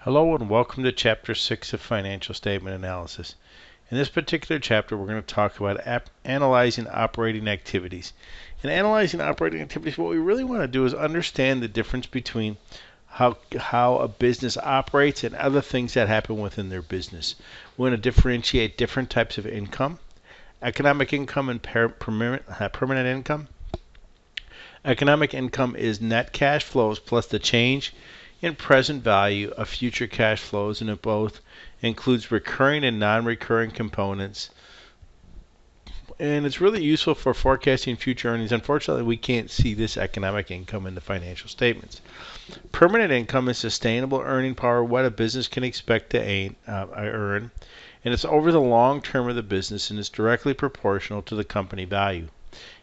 Hello and welcome to Chapter 6 of Financial Statement Analysis. In this particular chapter, we're going to talk about analyzing operating activities. In analyzing operating activities, what we really want to do is understand the difference between how a business operates and other things that happen within their business. We want to differentiate different types of income, economic income and permanent income. Economic income is net cash flows plus the change in present value of future cash flows, and it both includes recurring and non-recurring components. And it's really useful for forecasting future earnings. Unfortunately, we can't see this economic income in the financial statements. Permanent income is sustainable earning power, what a business can expect to earn, and it's over the long term of the business and is directly proportional to the company value.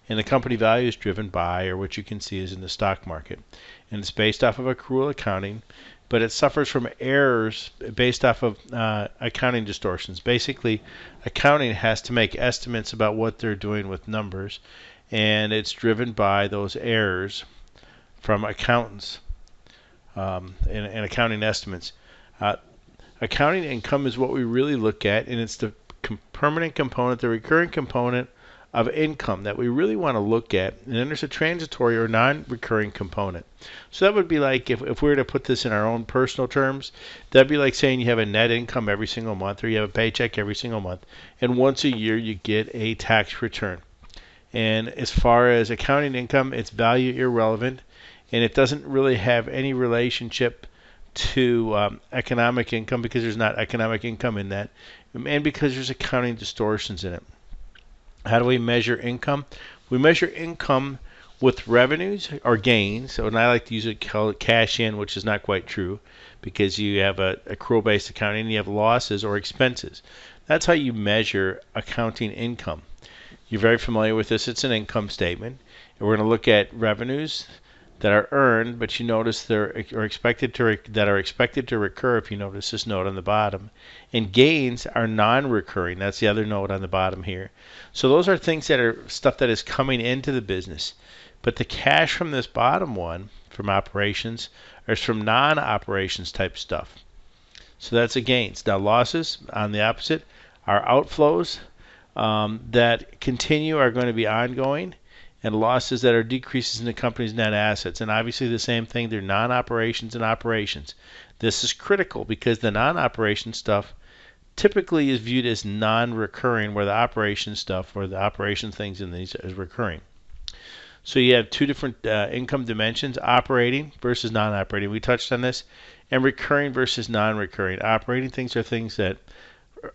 And the company value is driven by, or what you can see is in the stock market. And it's based off of accrual accounting, but it suffers from errors based off of accounting distortions. Basically, accounting has to make estimates about what they're doing with numbers, and it's driven by those errors from accountants and accounting estimates. Accounting income is what we really look at, and it's the permanent component, the recurring component of income that we really want to look at, and then there's a transitory or non-recurring component. So that would be like if we were to put this in our own personal terms, that'd be like saying you have a net income every single month, or you have a paycheck every single month, and once a year you get a tax return. And as far as accounting income, it's value irrelevant, and it doesn't really have any relationship to economic income because there's not economic income in that, and because there's accounting distortions in it. How do we measure income? We measure income with revenues or gains. So, and I like to use it called cash in, which is not quite true because you have a accrual-based accounting and you have losses or expenses. That's how you measure accounting income. You're very familiar with this. It's an income statement. And we're going to look at revenues that are earned, but you notice that are expected to recur. If you notice this note on the bottom, and gains are non-recurring. That's the other note on the bottom here. So those are things that are stuff that is coming into the business, but the cash from this bottom one from operations is from non-operations type stuff. So that's a gains. Now losses on the opposite are outflows that continue, are going to be ongoing, and losses that are decreases in the company's net assets. And obviously the same thing, they're non-operations and operations. This is critical because the non-operation stuff typically is viewed as non-recurring, where the operation stuff or the operation things in these is recurring. So you have two different income dimensions, operating versus non-operating. We touched on this, and recurring versus non-recurring. Operating things are things that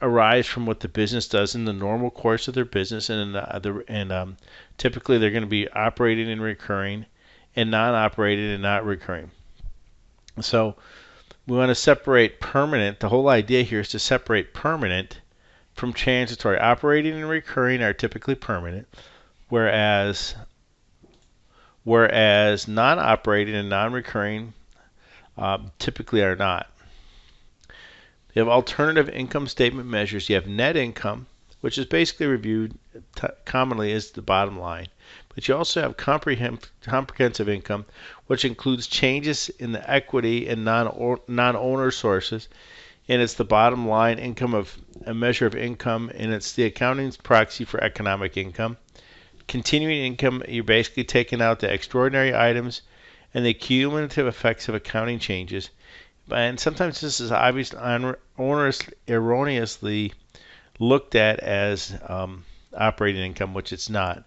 arise from what the business does in the normal course of their business, and typically they're going to be operating and recurring, and non-operating and not recurring. So we want to separate permanent. The whole idea here is to separate permanent from transitory. Operating and recurring are typically permanent, whereas non-operating and non-recurring typically are not. You have alternative income statement measures. You have net income, which is basically reviewed commonly as the bottom line. But you also have comprehensive income, which includes changes in the equity and non-owner sources. And it's the bottom line income of a measure of income, and it's the accounting's proxy for economic income. Continuing income, you're basically taking out the extraordinary items and the cumulative effects of accounting changes. And sometimes this is obviously erroneously looked at as operating income, which it's not.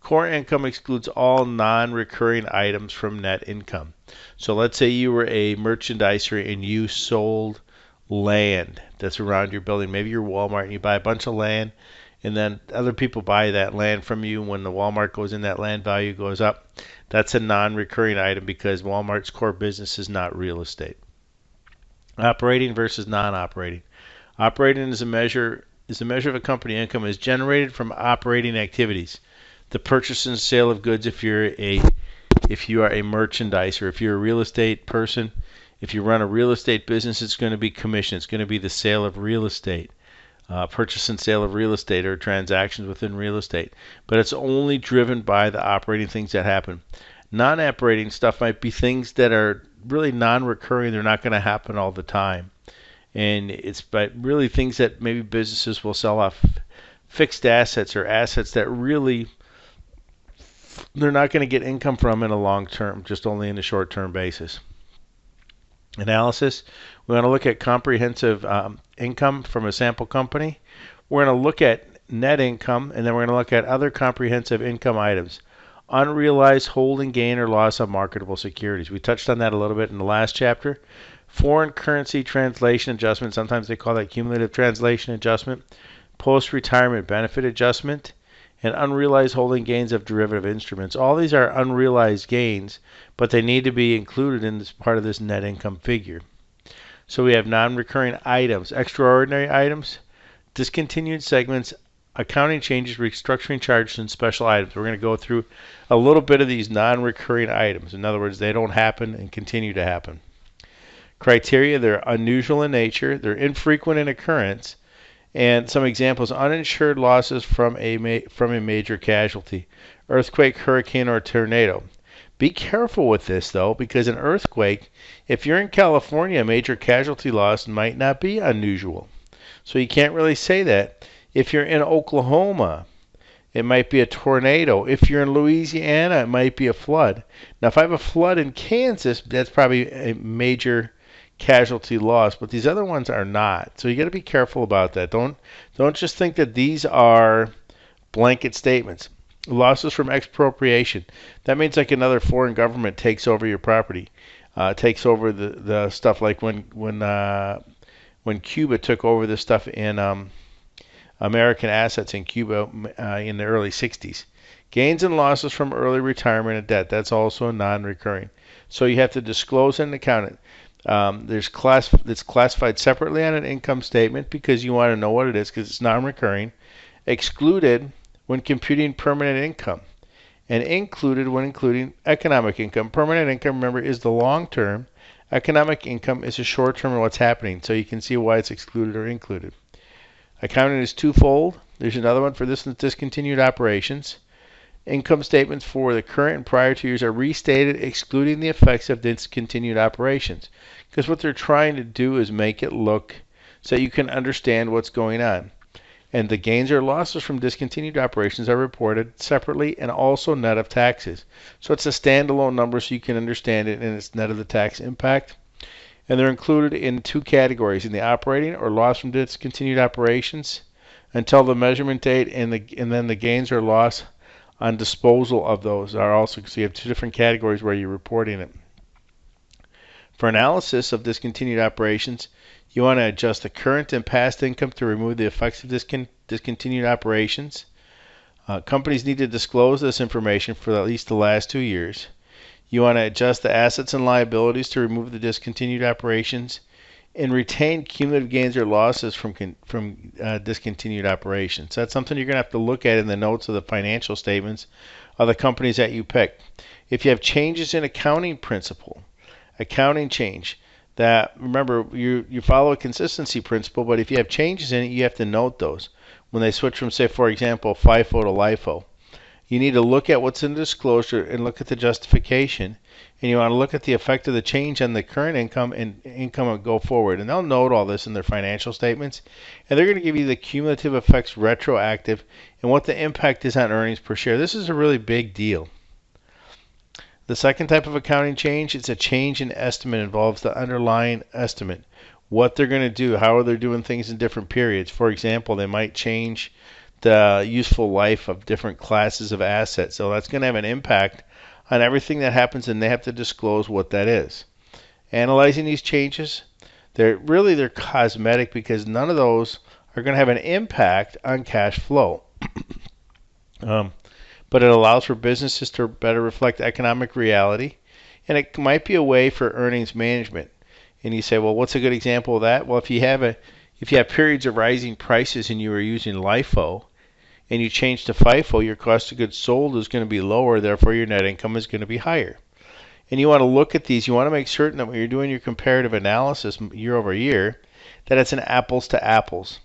Core income excludes all non-recurring items from net income. So let's say you were a merchandiser and you sold land that's around your building. Maybe you're Walmart and you buy a bunch of land, and then other people buy that land from you. When the Walmart goes in, that land value goes up. That's a non-recurring item because Walmart's core business is not real estate. Operating versus non-operating. Operating is a measure of a company income is generated from operating activities. The purchase and sale of goods if you are a merchandiser, if you're a real estate person, if you run a real estate business, it's going to be commission. It's going to be the sale of real estate. Purchase and sale of real estate or transactions within real estate. But it's only driven by the operating things that happen. Non-operating stuff might be things that are really non-recurring. They're not going to happen all the time. And it's but really things that maybe businesses will sell off, fixed assets or assets that really they're not going to get income from in a long term, just only in a short term basis. Analysis, we want to look at comprehensive income from a sample company. We're going to look at net income, and then we're going to look at other comprehensive income items. Unrealized holding gain or loss on marketable securities. We touched on that a little bit in the last chapter. Foreign currency translation adjustment, sometimes they call that cumulative translation adjustment. Post-retirement benefit adjustment, and unrealized holding gains of derivative instruments. All these are unrealized gains, but they need to be included in this part of this net income figure. So we have non-recurring items, extraordinary items, discontinued segments, accounting changes, restructuring charges, and special items. We're going to go through a little bit of these non-recurring items. In other words, they don't happen and continue to happen. Criteria, they're unusual in nature, they're infrequent in occurrence, and some examples: uninsured losses from a major casualty, earthquake, hurricane, or tornado. Be careful with this though, because an earthquake, if you're in California, a major casualty loss might not be unusual. So you can't really say that. If you're in Oklahoma, it might be a tornado. If you're in Louisiana, it might be a flood. Now, if I have a flood in Kansas, that's probably a major casualty loss, but these other ones are not. So you got to be careful about that. Don't just think that these are blanket statements. Losses from expropriation. That means like another foreign government takes over your property, takes over the stuff, like when Cuba took over the stuff in American assets in Cuba in the early 60s. Gains and losses from early retirement and debt. That's also non-recurring. So you have to disclose and account it. It's classified separately on an income statement because you want to know what it is, because it's non-recurring. Excluded when computing permanent income, and included when including economic income. Permanent income, remember, is the long term. Economic income is a short term of what's happening, so you can see why it's excluded or included. Accounting is twofold. There's another one for this discontinued operations. Income statements for the current and prior 2 years are restated, excluding the effects of discontinued operations, because what they're trying to do is make it look so you can understand what's going on. And the gains or losses from discontinued operations are reported separately and also net of taxes. So it's a standalone number so you can understand it, and it's net of the tax impact. And they're included in two categories: in the operating or loss from discontinued operations until the measurement date, and then the gains or loss on disposal of those are also, so you have two different categories where you're reporting it. For analysis of discontinued operations, you want to adjust the current and past income to remove the effects of discontinued operations. Companies need to disclose this information for at least the last 2 years. You want to adjust the assets and liabilities to remove the discontinued operations, and retain cumulative gains or losses from discontinued operations. That's something you're going to have to look at in the notes of the financial statements of the companies that you pick. If you have changes in accounting principle, accounting change, that, remember, you follow a consistency principle, but if you have changes in it, you have to note those. When they switch from, say, for example, FIFO to LIFO, you need to look at what's in the disclosure and look at the justification, and you want to look at the effect of the change on the current income and income and go forward. And they'll note all this in their financial statements, and they're going to give you the cumulative effects retroactive and what the impact is on earnings per share. This is a really big deal. The second type of accounting change, it's a change in estimate, involves the underlying estimate, what they're going to do, how are they doing things in different periods. For example, they might change the useful life of different classes of assets. So that's going to have an impact on everything that happens, and they have to disclose what that is. Analyzing these changes, they're cosmetic because none of those are going to have an impact on cash flow. But it allows for businesses to better reflect economic reality, and it might be a way for earnings management. And you say, well, what's a good example of that? Well, if you have periods of rising prices and you are using LIFO, and you change to FIFO, your cost of goods sold is going to be lower, therefore your net income is going to be higher. And you want to look at these, you want to make certain that when you're doing your comparative analysis year over year, that it's an apples to apples.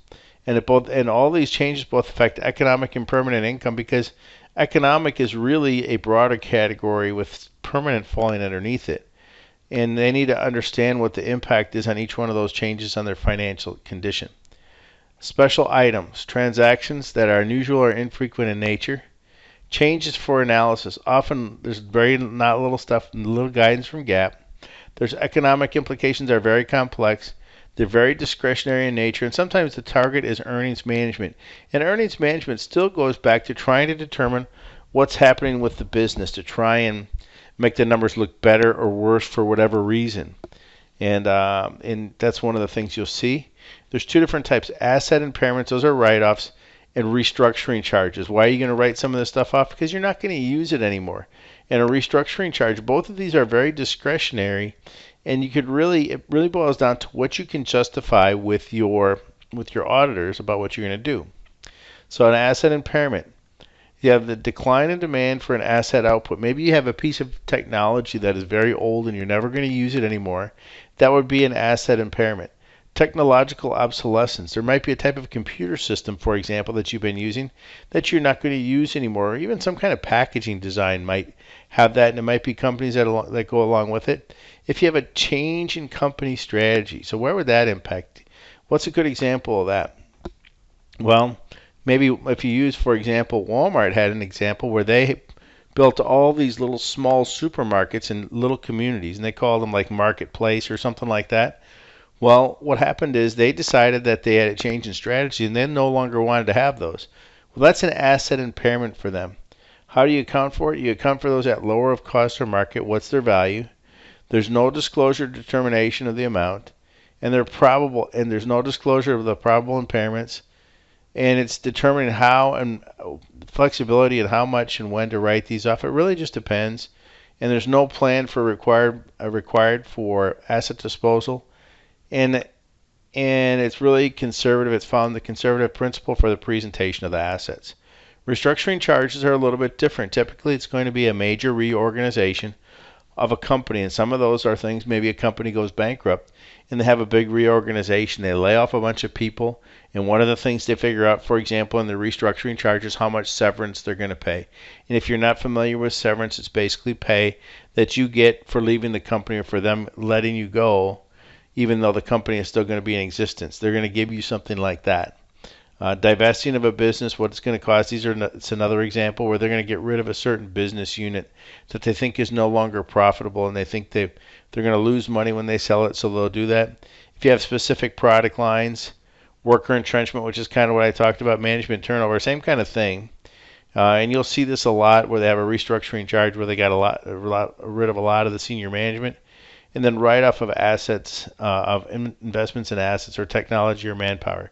And all these changes both affect economic and permanent income, because economic is really a broader category with permanent falling underneath it. and they need to understand what the impact is on each one of those changes on their financial condition. Special items, transactions that are unusual or infrequent in nature. Changes for analysis. Often there's very not little stuff, little guidance from GAAP. There's economic implications that are very complex. They're very discretionary in nature, and sometimes the target is earnings management. And earnings management still goes back to trying to determine what's happening with the business to try and make the numbers look better or worse for whatever reason. And that's one of the things you'll see. There's two different types: asset impairments, those are write-offs, and restructuring charges. Why are you going to write some of this stuff off? Because you're not going to use it anymore. And a restructuring charge, both of these are very discretionary, and it really boils down to what you can justify with your auditors about what you're going to do. So an asset impairment, you have the decline in demand for an asset output. Maybe you have a piece of technology that is very old and you're never going to use it anymore. That would be an asset impairment. Technological obsolescence. There might be a type of computer system, for example, that you've been using that you're not going to use anymore. Or even some kind of packaging design might have that, and it might be companies that go along with it. If you have a change in company strategy, so where would that impact? What's a good example of that? Well, maybe if you use, for example, Walmart had an example where they built all these little small supermarkets in little communities, and they called them like Marketplace or something like that. Well, what happened is they decided that they had a change in strategy and they no longer wanted to have those. Well, that's an asset impairment for them. How do you account for it? You account for those at lower of cost or market. What's their value? There's no disclosure determination of the amount, and there's no disclosure of the probable impairments, and it's determining how and flexibility and how much and when to write these off. It really just depends, and there's no plan for required for asset disposal. And it's really conservative. It's found the conservative principle for the presentation of the assets. Restructuring charges are a little bit different. Typically, it's going to be a major reorganization of a company, and some of those are things, maybe a company goes bankrupt and they have a big reorganization. They lay off a bunch of people, and one of the things they figure out, for example, in the restructuring charges, how much severance they're going to pay. And if you're not familiar with severance, it's basically pay that you get for leaving the company or for them letting you go, even though the company is still going to be in existence. They're going to give you something like that. Divesting of a business, what it's going to cost. It's another example where they're going to get rid of a certain business unit that they think is no longer profitable, and they think they're going to lose money when they sell it, so they'll do that. If you have specific product lines, worker entrenchment, which is kind of what I talked about, management turnover, same kind of thing. And you'll see this a lot where they have a restructuring charge where they got rid of a lot of the senior management. And then write-off of assets, of investments in assets or technology or manpower.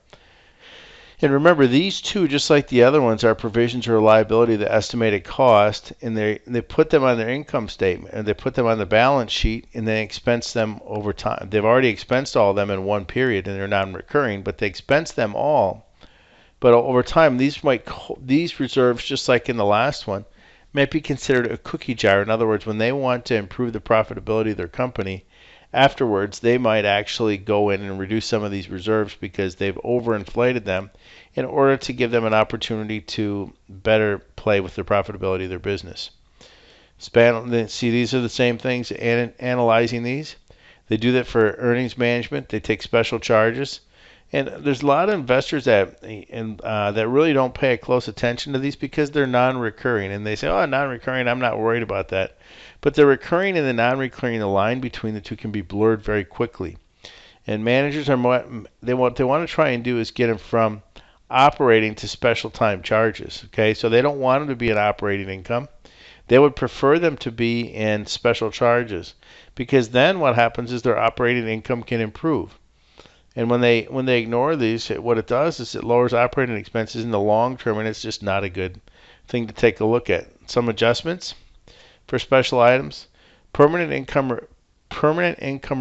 And remember, these two, just like the other ones, are provisions or liability, the estimated cost, and they put them on their income statement, and they put them on the balance sheet, and they expense them over time. They've already expensed all of them in one period, and they're non-recurring, but they expense them all. But over time, these reserves, just like in the last one, might be considered a cookie jar. In other words, when they want to improve the profitability of their company, afterwards they might actually go in and reduce some of these reserves because they've overinflated them in order to give them an opportunity to better play with the profitability of their business. See, these are the same things, and analyzing these. They do that for earnings management. They take special charges. And there's a lot of investors that really don't pay close attention to these because they're non-recurring. And they say, oh, non-recurring, I'm not worried about that. But the recurring and the non-recurring, the line between the two can be blurred very quickly. And managers what they want to try and do is get them from operating to special time charges. Okay, so they don't want them to be in operating income. They would prefer them to be in special charges because then what happens is their operating income can improve. And when they ignore these, what it does is it lowers operating expenses in the long term, and it's just not a good thing to take a look at. Some adjustments for special items. Permanent income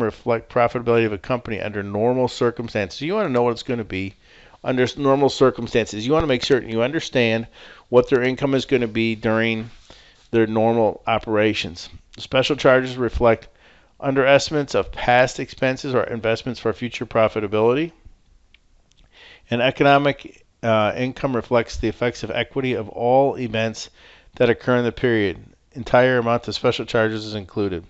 reflect profitability of a company under normal circumstances. You want to know what it's going to be under normal circumstances. You want to make certain you understand what their income is going to be during their normal operations. Special charges reflect underestimates of past expenses or investments for future profitability. And economic income reflects the effects of equity of all events that occur in the period. Entire amount of special charges is included.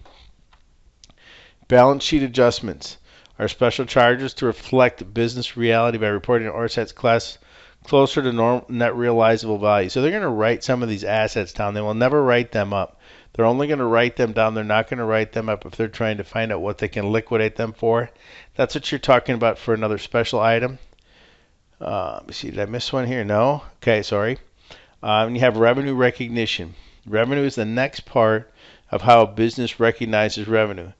Balance sheet adjustments are special charges to reflect business reality by reporting an assets class closer to net realizable value. So they're going to write some of these assets down. They will never write them up. They're only going to write them down. They're not going to write them up if they're trying to find out what they can liquidate them for. That's what you're talking about for another special item. Let me see, did I miss one here? No? Okay, sorry. And you have revenue recognition. Revenue is the next part of how a business recognizes revenue.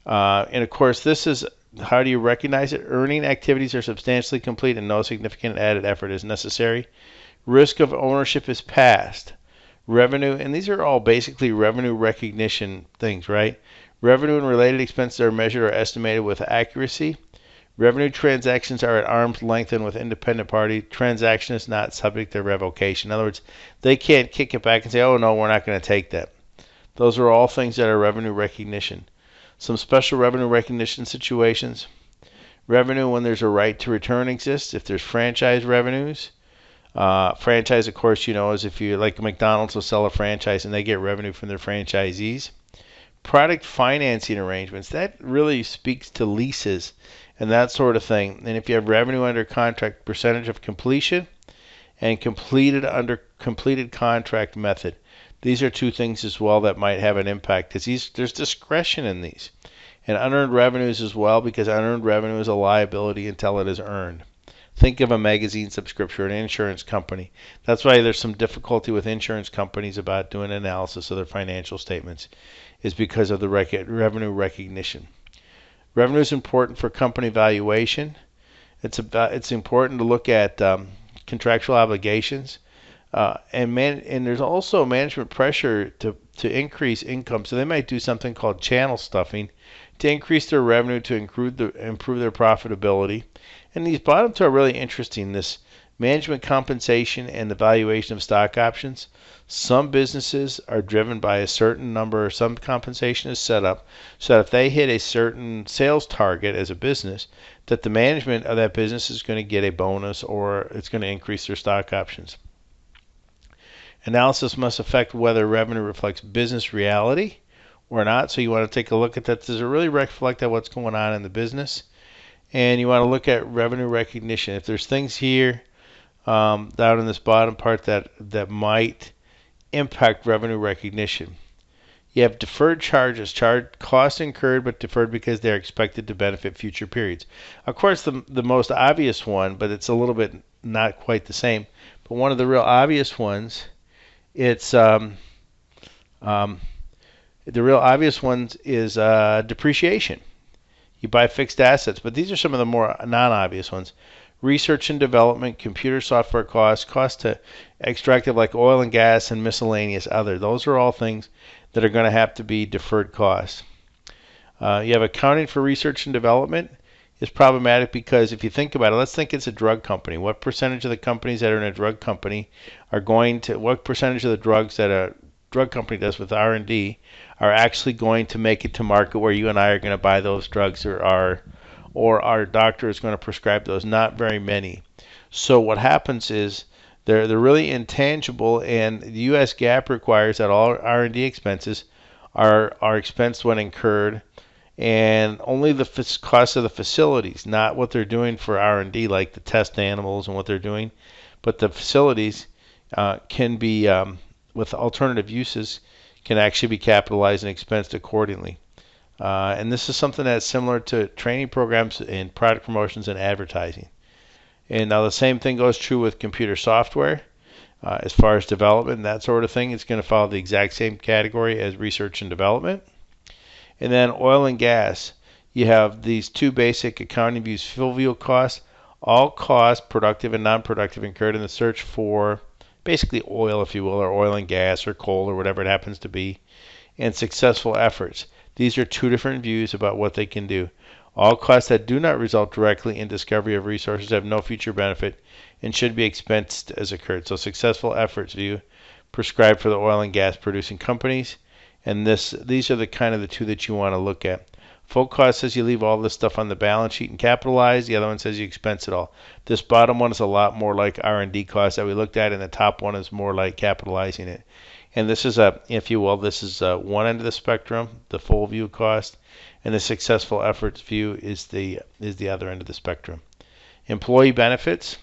And of course, this is how do you recognize it? Earning activities are substantially complete and no significant added effort is necessary. Risk of ownership is past. Revenue, and these are all basically revenue recognition things, right? Revenue and related expenses are measured or estimated with accuracy. Revenue transactions are at arm's length and with independent party. Transaction is not subject to revocation. In other words, they can't kick it back and say, oh, no, we're not going to take that. Those are all things that are revenue recognition. Some special revenue recognition situations. Revenue when there's a right to return exists. If there's franchise revenues. Franchise, of course, is if you like McDonald's will sell a franchise and they get revenue from their franchisees. Product financing arrangements, that really speaks to leases and that sort of thing. And if you have revenue under contract, percentage of completion, and completed under completed contract method. These are two things as well that might have an impact because there's discretion in these. And unearned revenues as well, because unearned revenue is a liability until it is earned. Think of a magazine subscription or an insurance company. That's why there's some difficulty with insurance companies about doing analysis of their financial statements, is because of the revenue recognition. Revenue is important for company valuation. It's important to look at contractual obligations, and there's also management pressure to increase income. So they might do something called channel stuffing to increase their revenue to improve their profitability. And these bottom two are really interesting. This management compensation and the valuation of stock options. Some businesses are driven by a certain number, or some compensation is set up so that if they hit a certain sales target as a business, that the management of that business is going to get a bonus or it's going to increase their stock options. Analysis must affect whether revenue reflects business reality or not. So you want to take a look at that. Does it really reflect what's going on in the business? And you want to look at revenue recognition. If there's things here down in this bottom part that might impact revenue recognition. You have deferred charges, costs incurred but deferred because they're expected to benefit future periods. Of course, the most obvious one, but it's a little bit not quite the same. But one of the real obvious ones, it's the real obvious ones is depreciation. You buy fixed assets, but these are some of the more non-obvious ones. Research and development, computer software costs, cost to extractive like oil and gas and miscellaneous other. Those are all things that are going to have to be deferred costs. You have accounting for research and development is problematic because if you think about it, let's think it's a drug company. What percentage of the companies that are in a drug company what percentage of the drugs that a drug company does with R&D are actually going to make it to market where you and I are going to buy those drugs, or our doctor is going to prescribe those? Not very many. So what happens is they're really intangible, and the U.S. GAAP requires that all R&D expenses are expensed when incurred, and only the cost of the facilities, not what they're doing for R&D, like the test animals and what they're doing, but the facilities can be, with alternative uses, can actually be capitalized and expensed accordingly. And this is something that's similar to training programs in product promotions and advertising. And now the same thing goes true with computer software. As far as development and that sort of thing, it's going to follow the exact same category as research and development. And then oil and gas, you have these two basic accounting views: fuel fuel costs, all costs, productive and non-productive, incurred in the search for basically oil, if you will, or oil and gas or coal or whatever it happens to be, and successful efforts. These are two different views about what they can do. All costs that do not result directly in discovery of resources have no future benefit and should be expensed as occurred. So successful efforts view prescribed for the oil and gas producing companies, and these are the kind of the two that you want to look at. Full cost says you leave all this stuff on the balance sheet and capitalize. The other one says you expense it all. This bottom one is a lot more like R&D costs that we looked at, and the top one is more like capitalizing it. And this is if you will, this is one end of the spectrum, the full view cost, and the successful efforts view is the other end of the spectrum. Employee benefits,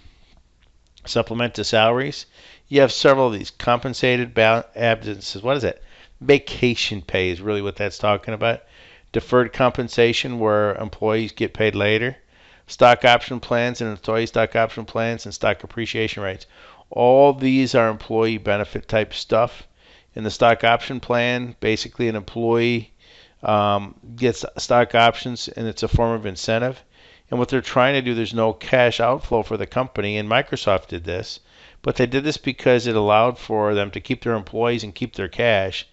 supplement to salaries. You have several of these. Compensated absences. What is that? Vacation pay is really what that's talking about. Deferred compensation, where employees get paid later. Stock option plans and employee stock option plans and stock appreciation rights. All these are employee benefit type stuff. In the stock option plan, basically an employee gets stock options, and it's a form of incentive. And what they're trying to do, there's no cash outflow for the company, and Microsoft did this. But they did this because it allowed for them to keep their employees and keep their cash.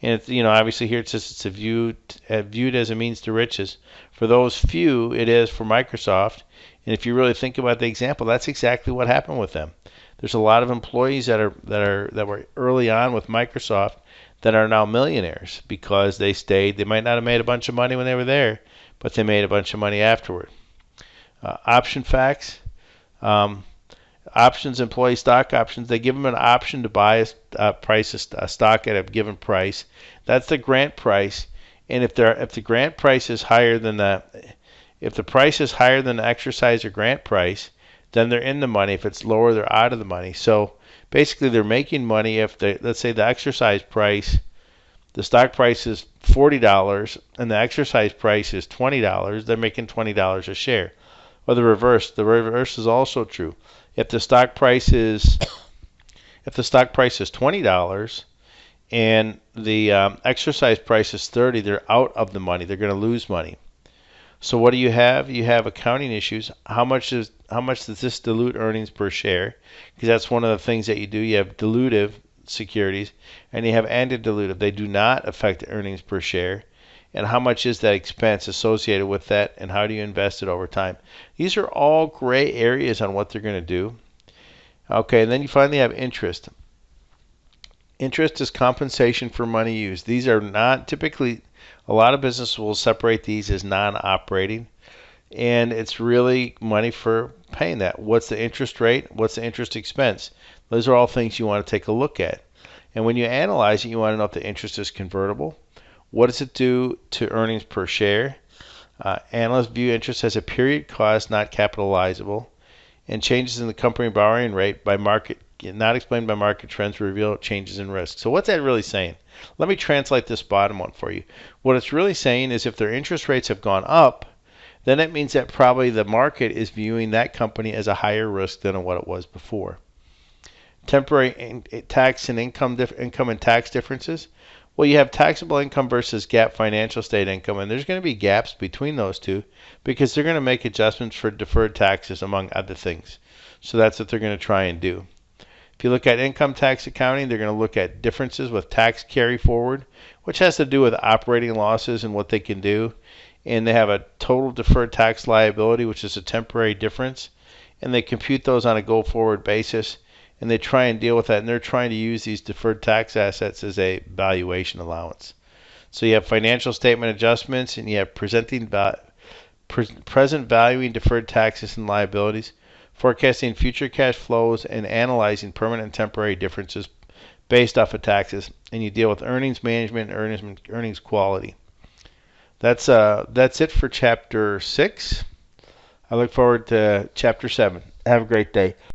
And it's, obviously here it says it's viewed as a means to riches. For those few, it is for Microsoft. And if you really think about the example, that's exactly what happened with them. There's a lot of employees that were early on with Microsoft that are now millionaires because they stayed. They might not have made a bunch of money when they were there, but they made a bunch of money afterward. Option facts. Options, employee stock options. They give them an option to buy a stock at a given price. That's the grant price. And if the grant price is higher than if the price is higher than the exercise or grant price, then they're in the money. If it's lower, they're out of the money. So basically, they're making money if let's say the exercise price, the stock price is $40 and the exercise price is $20. They're making $20 a share. Or the reverse. The reverse is also true. If the stock price is $20 and the exercise price is $30, they're out of the money. They're going to lose money. So what do you have? You have accounting issues. How much does this dilute earnings per share? Because that's one of the things that you do. You have dilutive securities and you have antidilutive. They do not affect earnings per share. And how much is that expense associated with that, and how do you invest it over time? These are all gray areas on what they're going to do. Okay, and then you finally have interest. Interest is compensation for money used. These are not typically, a lot of businesses will separate these as non-operating, and it's really money for paying that. What's the interest rate? What's the interest expense? Those are all things you want to take a look at. And when you analyze it, you want to know if the interest is convertible. What does it do to earnings per share? Analysts view interest as a period cost, not capitalizable, and changes in the company borrowing rate by market, not explained by market trends, reveal changes in risk. So what's that really saying? Let me translate this bottom one for you. What it's really saying is if their interest rates have gone up, then it means that probably the market is viewing that company as a higher risk than what it was before. Temporary tax and income and tax differences. Well, you have taxable income versus GAAP financial state income, and there's going to be gaps between those two because they're going to make adjustments for deferred taxes, among other things. So that's what they're going to try and do. If you look at income tax accounting, they're going to look at differences with tax carry forward, which has to do with operating losses and what they can do. And they have a total deferred tax liability, which is a temporary difference, and they compute those on a go-forward basis. And they try and deal with that, and they're trying to use these deferred tax assets as a valuation allowance. So you have financial statement adjustments, and you have present valuing deferred taxes and liabilities, forecasting future cash flows, and analyzing permanent and temporary differences based off of taxes. And you deal with earnings management and earnings quality. That's it for Chapter 6. I look forward to Chapter 7. Have a great day.